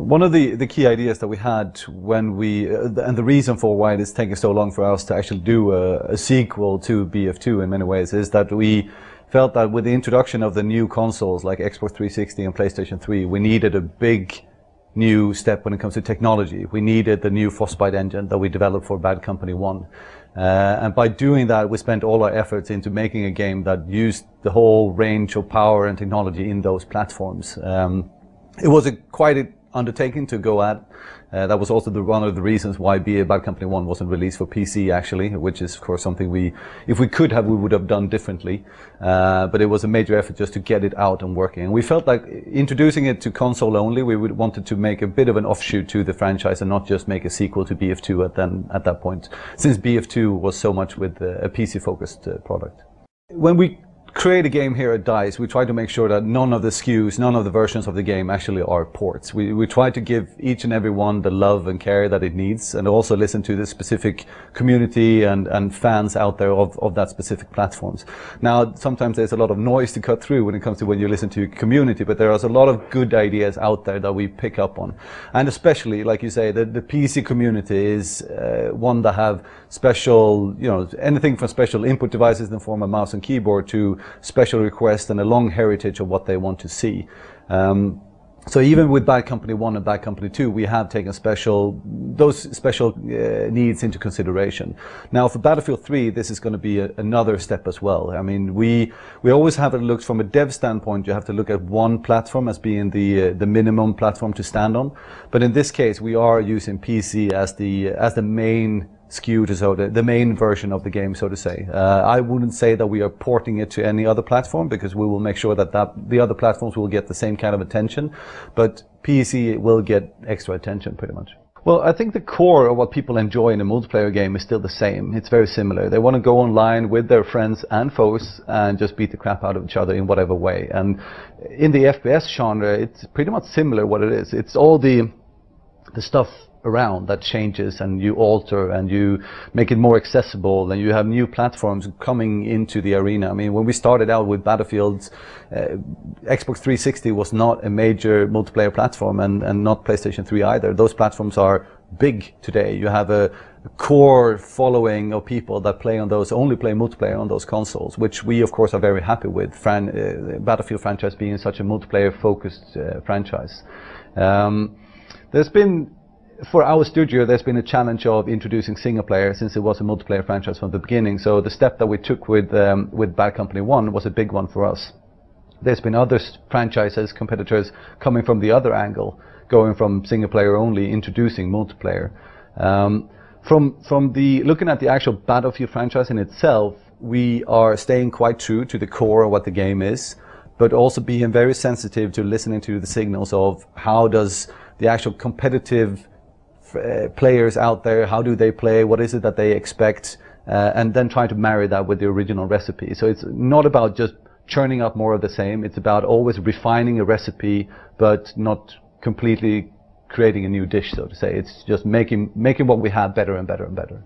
one of the key ideas that we had when and the reason for why it is taking so long for us to actually do a sequel to BF2 in many ways is that we felt that with the introduction of the new consoles like Xbox 360 and PlayStation 3, we needed a big new step when it comes to technology. We needed the new Frostbite engine that we developed for Bad Company 1. And by doing that, we spent all our efforts into making a game that used the whole range of power and technology in those platforms. It was quite an undertaking to go at. That was also one of the reasons why Bad Company 1 wasn't released for PC actually, which is of course something if we could have, we would have done differently. But it was a major effort just to get it out and working. And we felt like introducing it to console only, we wanted to make a bit of an offshoot to the franchise and not just make a sequel to BF2 at that point, since BF2 was so much with a PC-focused product. When we create a game here at DICE, we try to make sure that none of the SKUs, none of the versions of the game actually are ports. We try to give each and every one the love and care that it needs, and also listen to the specific community and fans out there of that specific platforms. Now, sometimes there's a lot of noise to cut through when it comes to when you listen to community, but there is a lot of good ideas out there that we pick up on. And especially, like you say, the PC community is one that have special, anything from special input devices in the form of mouse and keyboard to special requests and a long heritage of what they want to see. So even with Bad Company 1 and Bad Company 2, we have taken those special needs into consideration. Now for Battlefield 3, this is going to be another step as well. I mean, we always have it looked from a dev standpoint, you have to look at one platform as being the minimum platform to stand on. But in this case, we are using PC as the main SKU, the main version of the game, so to say. I wouldn't say that we are porting it to any other platform, because we will make sure that the other platforms will get the same kind of attention, but PC will get extra attention pretty much. Well, I think the core of what people enjoy in a multiplayer game is still the same. It's very similar. They want to go online with their friends and foes and just beat the crap out of each other in whatever way. And in the FPS genre, it's pretty much similar what it is. It's all the stuff around that changes, and you alter and you make it more accessible, and you have new platforms coming into the arena. I mean, when we started out with Battlefield, Xbox 360 was not a major multiplayer platform, and not PlayStation 3 either. Those platforms are big today. You have a core following of people that only play multiplayer on those consoles, which we of course are very happy with. Battlefield franchise being such a multiplayer focused franchise. For our studio, there's been a challenge of introducing single player, since it was a multiplayer franchise from the beginning. So the step that we took with Bad Company 1 was a big one for us. There's been other franchises, competitors coming from the other angle, going from single player only, introducing multiplayer. Looking at the actual Battlefield franchise in itself, we are staying quite true to the core of what the game is, but also being very sensitive to listening to the signals of how does the actual competitive players out there, how do they play, what is it that they expect, and then trying to marry that with the original recipe. So it's not about just churning up more of the same, it's about always refining a recipe, but not completely creating a new dish, so to say. It's just making what we have better and better and better.